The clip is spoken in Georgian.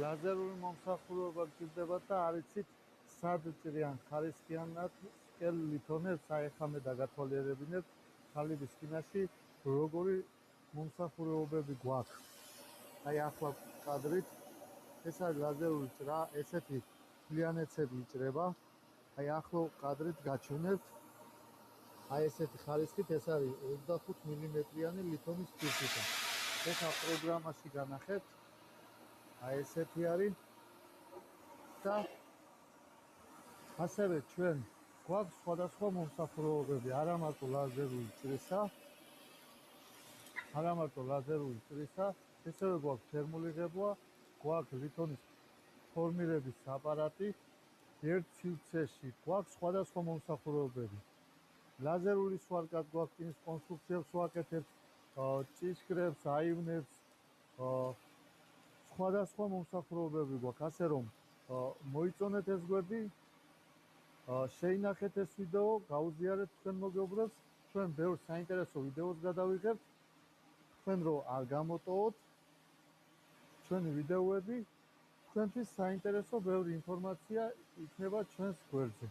ლაზერული მომსახურება გჭირდება და არ იცით სად ჭრიან ხარისხიანად სკელ ლითონებს, აი ახლა მე დაგათვალიერებინებ ხალიბის სკინაში როგორი მომსახურებები გვაქვს. აი ახლა კადრით ეს არის ლაზერული ჭრა, ესეთი მთლიანեցები იჭრება. აი ახლა კადრით გაჩვენებთ. აი ესეთი ხარისხით ეს არის 25 მმ-იანი ლითონის ფირფიტა. ეხლა პროგრამაში განახებთ. აი ესეთი არის და ასევე ჩვენ გვაქვს სხვადასხვა მომსახურებები, არა მარტო ლაზერული ჭრისა, ესევე გვაქვს თერმული ღებვა, გვაქვს ლითონის ფორმირების აპარატი, ერთ სივრცეში გვაქვს სხვადასხვა მომსახურებები. ლაზერული სვარკად გვაქვს იმის კონსტრუქციებს ვაკეთებთ, ჭიშკრებს, აივნებს, სხვადასხვა მომსახურებები გვაქვს, ასე რომ მოიწონეთ ეს გვერდი, შეინახეთ ეს ვიდეო, გაუზიარეთ თქვენ მოგეუბრებს, ჩვენ ბევრ საინტერესო ვიდეოს გადავიღებთ, თქვენ რო არ გამოტოვოთ ჩვენი ვიდეოები, თქვენთვის საინტერესო ბევრი ინფორმაცია იქნება ჩვენს გვერდზე.